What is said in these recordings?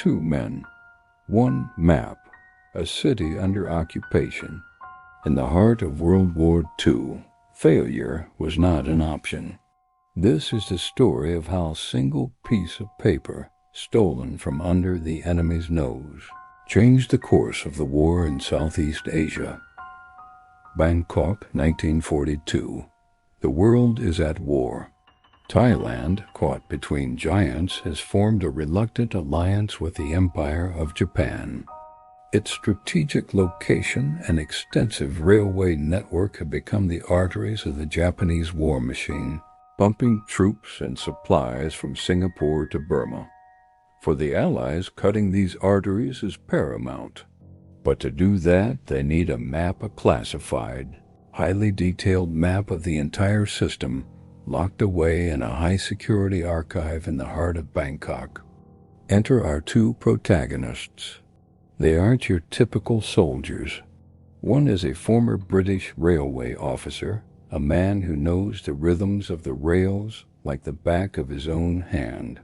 two men, one map, a city under occupation. In the heart of World War II, failure was not an option. This is the story of how a single piece of paper, stolen from under the enemy's nose, changed the course of the war in Southeast Asia. Bangkok, 1942. The world is at war. Thailand, caught between giants, has formed a reluctant alliance with the Empire of Japan. Its strategic location and extensive railway network have become the arteries of the Japanese war machine, pumping troops and supplies from Singapore to Burma. For the Allies, cutting these arteries is paramount. But to do that, they need a map, a classified, highly detailed map of the entire system, locked away in a high-security archive in the heart of Bangkok. Enter our two protagonists. They aren't your typical soldiers. One is a former British railway officer, a man who knows the rhythms of the rails like the back of his own hand.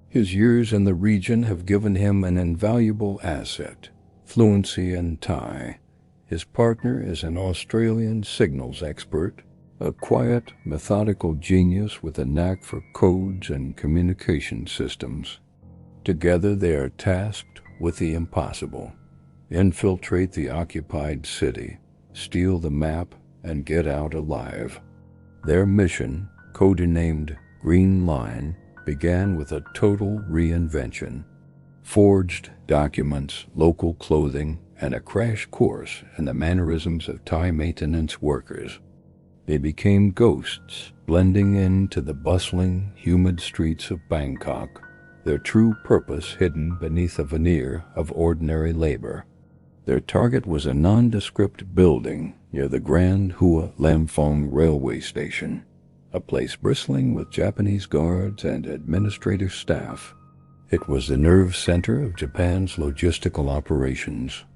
His years in the region have given him an invaluable asset, fluency in Thai. His partner is an Australian signals expert, a quiet, methodical genius with a knack for codes and communication systems. Together they are tasked with the impossible: infiltrate the occupied city, steal the map, and get out alive. Their mission, codenamed Green Line, began with a total reinvention. Forged documents, local clothing, and a crash course in the mannerisms of Thai maintenance workers. They became ghosts, blending into the bustling, humid streets of Bangkok, their true purpose hidden beneath a veneer of ordinary labor. Their target was a nondescript building near the Grand Hua Lamphong railway station, a place bristling with Japanese guards and administrative staff. It was the nerve center of Japan's logistical operations.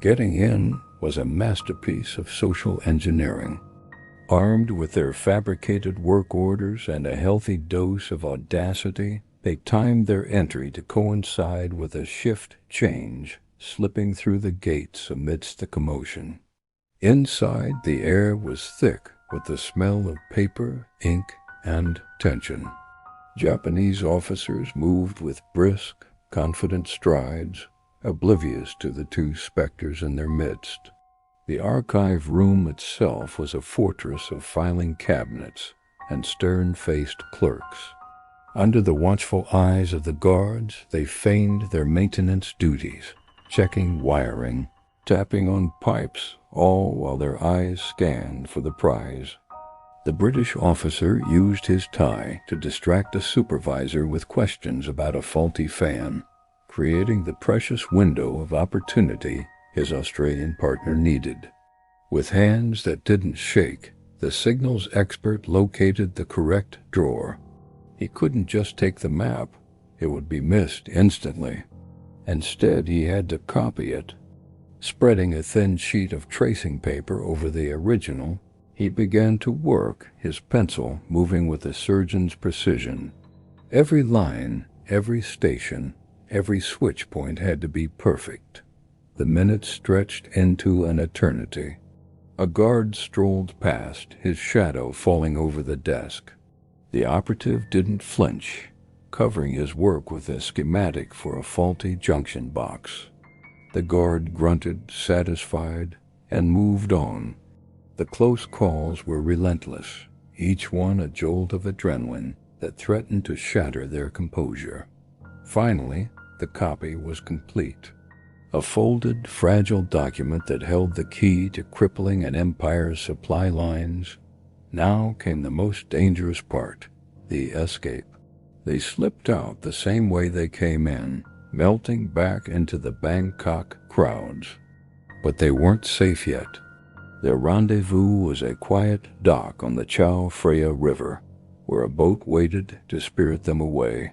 Getting in was a masterpiece of social engineering. Armed with their fabricated work orders and a healthy dose of audacity, they timed their entry to coincide with a shift change, slipping through the gates amidst the commotion. Inside, the air was thick with the smell of paper, ink, and tension. Japanese officers moved with brisk, confident strides, oblivious to the two specters in their midst. The archive room itself was a fortress of filing cabinets and stern-faced clerks. Under the watchful eyes of the guards, they feigned their maintenance duties, checking wiring, tapping on pipes, all while their eyes scanned for the prize. The British officer used his Thai to distract a supervisor with questions about a faulty fan, creating the precious window of opportunity his Australian partner needed. With hands that didn't shake, the signals expert located the correct drawer. He couldn't just take the map. It would be missed instantly. Instead, he had to copy it. Spreading a thin sheet of tracing paper over the original, he began to work, his pencil moving with a surgeon's precision. Every line, every station, every switch point had to be perfect. The minutes stretched into an eternity. A guard strolled past, his shadow falling over the desk. The operative didn't flinch, covering his work with a schematic for a faulty junction box. The guard grunted, satisfied, and moved on. The close calls were relentless, each one a jolt of adrenaline that threatened to shatter their composure. Finally, the copy was complete. A folded, fragile document that held the key to crippling an empire's supply lines. Now came the most dangerous part, the escape. They slipped out the same way they came in, melting back into the Bangkok crowds. But they weren't safe yet. Their rendezvous was a quiet dock on the Chao Phraya River, where a boat waited to spirit them away.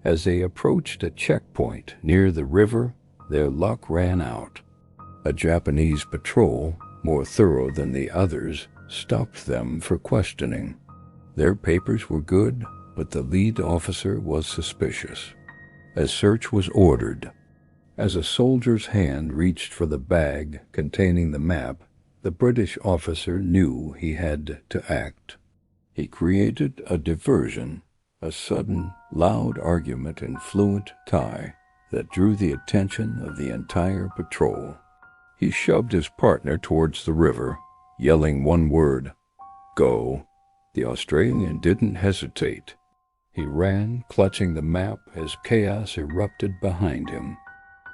As they approached a checkpoint near the river, their luck ran out. A Japanese patrol, more thorough than the others, stopped them for questioning. Their papers were good, but the lead officer was suspicious. A search was ordered. As a soldier's hand reached for the bag containing the map, the British officer knew he had to act. He created a diversion, a sudden, loud argument in fluent Thai that drew the attention of the entire patrol. He shoved his partner towards the river, yelling one word, "Go." The Australian didn't hesitate. He ran, clutching the map as chaos erupted behind him.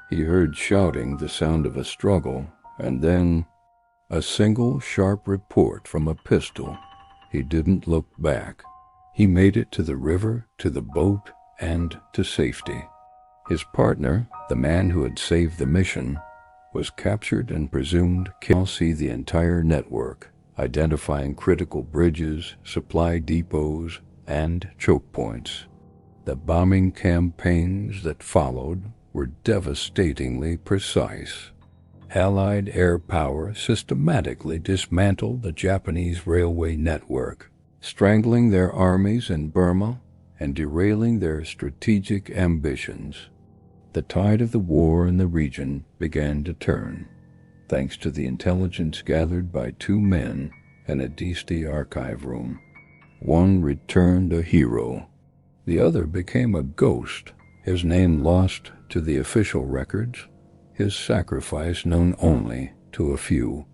He heard shouting, the sound of a struggle, and then a single sharp report from a pistol. He didn't look back. He made it to the river, to the boat, and to safety. His partner, the man who had saved the mission, was captured and presumed killed. Now see the entire network, identifying critical bridges, supply depots, and choke points. The bombing campaigns that followed were devastatingly precise. Allied air power systematically dismantled the Japanese railway network, strangling their armies in Burma and derailing their strategic ambitions. The tide of the war in the region began to turn, thanks to the intelligence gathered by two men in a DC archive room. One returned a hero. The other became a ghost, his name lost to the official records, his sacrifice known only to a few.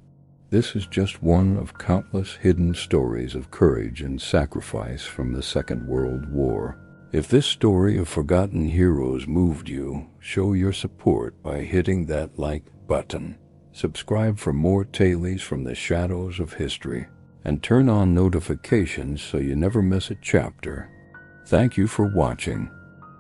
This is just one of countless hidden stories of courage and sacrifice from the Second World War. If this story of forgotten heroes moved you, show your support by hitting that like button. Subscribe for more tailies from the shadows of history, and turn on notifications so you never miss a chapter. Thank you for watching.